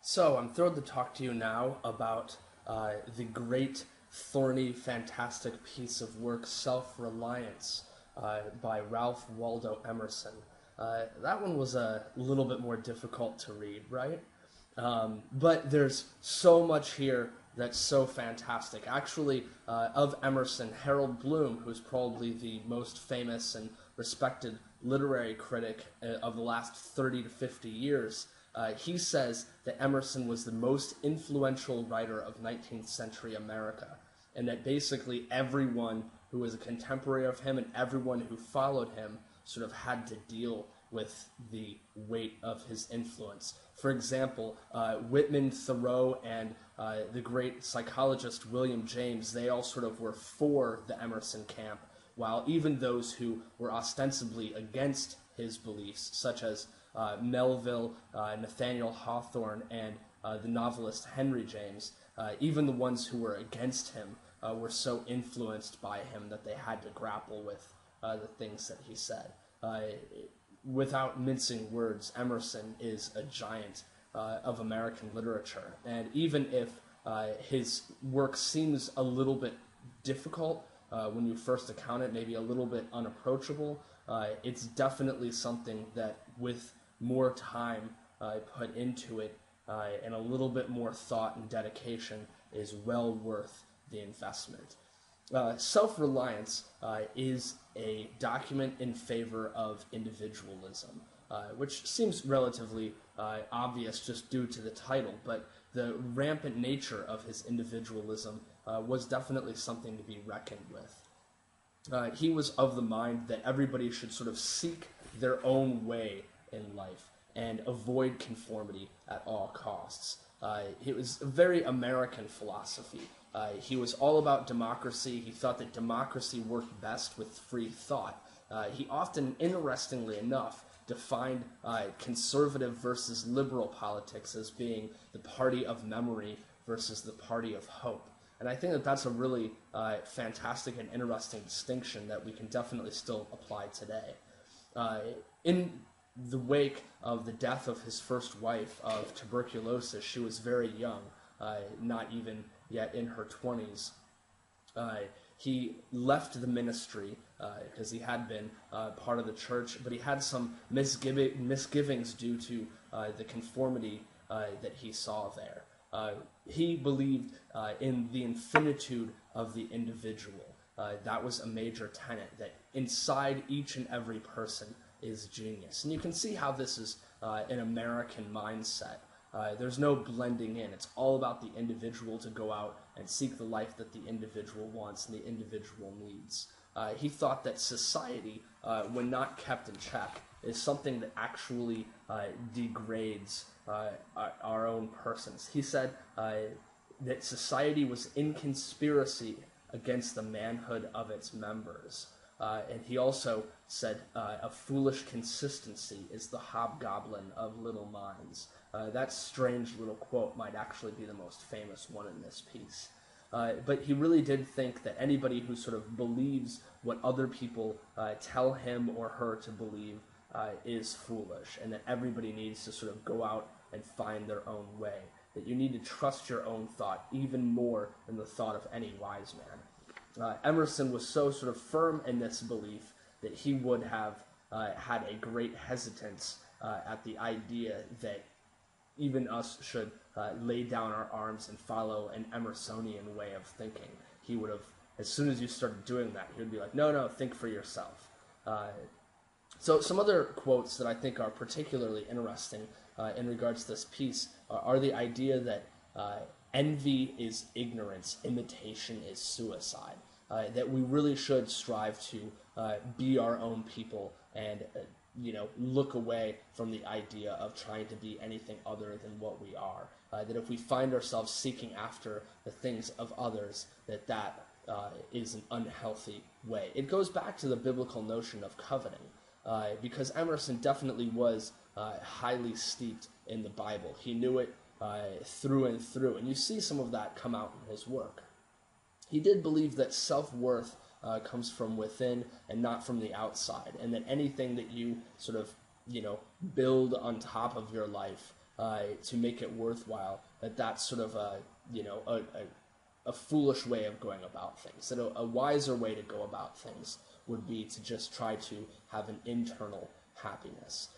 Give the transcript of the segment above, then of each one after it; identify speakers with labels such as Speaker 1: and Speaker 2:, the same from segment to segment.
Speaker 1: So, I'm thrilled to talk to you now about the great, thorny, fantastic piece of work, Self-Reliance, by Ralph Waldo Emerson. That one was a little bit more difficult to read, right? But there's so much here that's so fantastic. Actually, of Emerson, Harold Bloom, who's probably the most famous and respected literary critic of the last 30 to 50 years, he says that Emerson was the most influential writer of 19th century America, and that basically everyone who was a contemporary of him and everyone who followed him sort of had to deal with the weight of his influence. For example, Whitman, Thoreau, and the great psychologist William James, they all sort of were for the Emerson camp, while even those who were ostensibly against his beliefs, such as Melville, Nathaniel Hawthorne, and the novelist Henry James, even the ones who were against him were so influenced by him that they had to grapple with the things that he said. Without mincing words, Emerson is a giant of American literature, and even if his work seems a little bit difficult when you first account it, maybe a little bit unapproachable, it's definitely something that with more time put into it and a little bit more thought and dedication is well worth the investment. Self-Reliance is a document in favor of individualism, which seems relatively obvious just due to the title, but the rampant nature of his individualism was definitely something to be reckoned with. He was of the mind that everybody should sort of seek their own way in life and avoid conformity at all costs. It was a very American philosophy. He was all about democracy. He thought that democracy worked best with free thought. He often, interestingly enough, defined conservative versus liberal politics as being the party of memory versus the party of hope. And I think that that's a really fantastic and interesting distinction that we can definitely still apply today. In the wake of the death of his first wife of tuberculosis, she was very young, not even yet in her 20s. He left the ministry because he had been part of the church, but he had some misgivings due to the conformity that he saw there. He believed in the infinitude of the individual. That was a major tenet, that inside each and every person is genius. And you can see how this is an American mindset. There's no blending in. It's all about the individual to go out and seek the life that the individual wants and the individual needs. He thought that society, when not kept in check, is something that actually degrades our own persons. He said that society was in conspiracy against the manhood of its members. And he also said, a foolish consistency is the hobgoblin of little minds. That strange little quote might actually be the most famous one in this piece. But he really did think that anybody who sort of believes what other people tell him or her to believe is foolish, and that everybody needs to sort of go out and find their own way, that you need to trust your own thought even more than the thought of any wise man. Emerson was so sort of firm in this belief that he would have had a great hesitance at the idea that even us should lay down our arms and follow an Emersonian way of thinking. He would have, as soon as you started doing that, he would be like, no, think for yourself. So some other quotes that I think are particularly interesting in regards to this piece are the idea that envy is ignorance, imitation is suicide. That we really should strive to be our own people and look away from the idea of trying to be anything other than what we are. That if we find ourselves seeking after the things of others, that is an unhealthy way. It goes back to the biblical notion of coveting, because Emerson definitely was highly steeped in the Bible. He knew it through and through, and you see some of that come out in his work. He did believe that self-worth comes from within and not from the outside, and that anything that you sort of, build on top of your life to make it worthwhile, that's sort of a foolish way of going about things. That a wiser way to go about things would be to just try to have an internal happiness.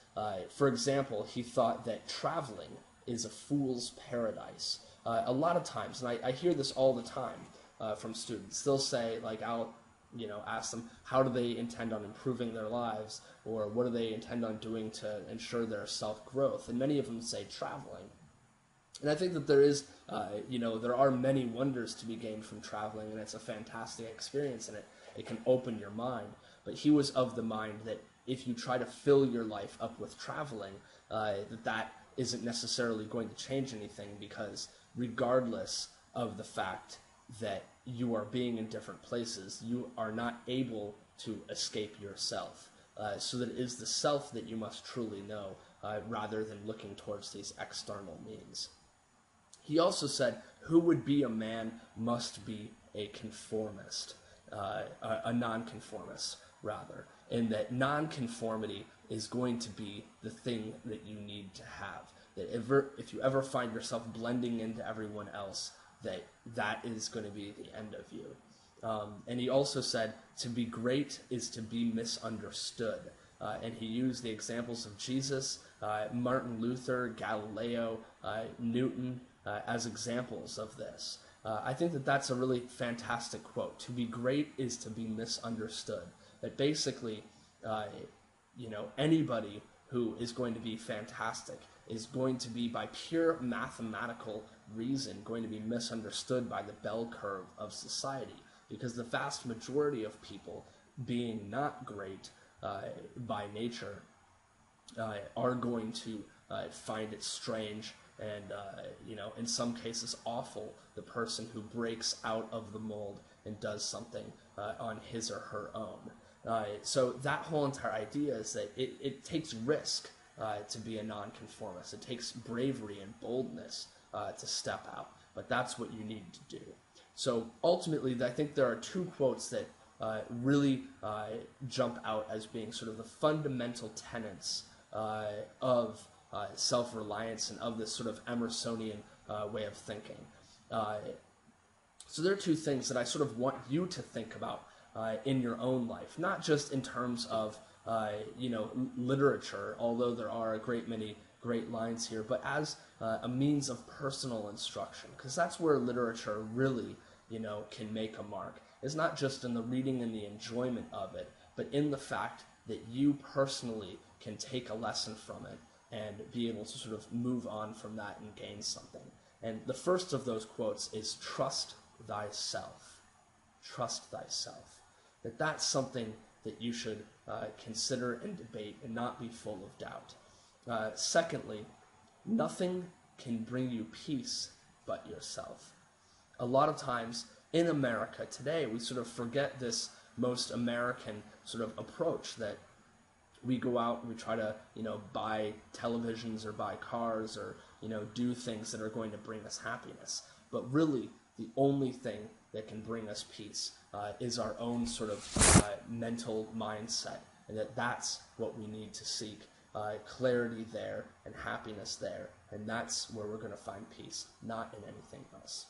Speaker 1: For example, he thought that traveling is a fool's paradise. A lot of times, and I hear this all the time from students, they'll say, like, I'll ask them, how do they intend on improving their lives, or what do they intend on doing to ensure their self-growth? And many of them say traveling. And I think that there is, there are many wonders to be gained from traveling, and it's a fantastic experience, and it can open your mind. But he was of the mind that if you try to fill your life up with traveling, that isn't necessarily going to change anything, because regardless of the fact that you are being in different places, you are not able to escape yourself. So that it is the self that you must truly know, rather than looking towards these external means. He also said, who would be a man must be a conformist, a nonconformist, rather, and that nonconformity is going to be the thing that you need to have. That if you ever find yourself blending into everyone else, that is going to be the end of you. And he also said, to be great is to be misunderstood. And he used the examples of Jesus, Martin Luther, Galileo, Newton, as examples of this. I think that that's a really fantastic quote. To be great is to be misunderstood. That basically, anybody who is going to be fantastic is going to be, by pure mathematical reason, going to be misunderstood by the bell curve of society. Because the vast majority of people, being not great by nature, are going to find it strange and, in some cases awful, the person who breaks out of the mold and does something on his or her own. So that whole entire idea is that it takes risk to be a nonconformist. It takes bravery and boldness to step out, but that's what you need to do. So ultimately, I think there are two quotes that really jump out as being sort of the fundamental tenets of self-reliance and of this sort of Emersonian way of thinking. So there are two things that I sort of want you to think about in your own life, not just in terms of literature, although there are a great many great lines here, but as a means of personal instruction, because that's where literature really, can make a mark. It's not just in the reading and the enjoyment of it, but in the fact that you personally can take a lesson from it and be able to sort of move on from that and gain something. And the first of those quotes is, trust thyself. Trust thyself. That's something that you should consider and debate and not be full of doubt. Secondly, nothing can bring you peace but yourself. A lot of times in America today, we sort of forget this most American sort of approach that we go out and we try to, buy televisions or buy cars or, do things that are going to bring us happiness. But really, the only thing that can bring us peace is our own sort of mental mindset, and that's what we need to seek. Clarity there and happiness there, and that's where we're going to find peace, not in anything else.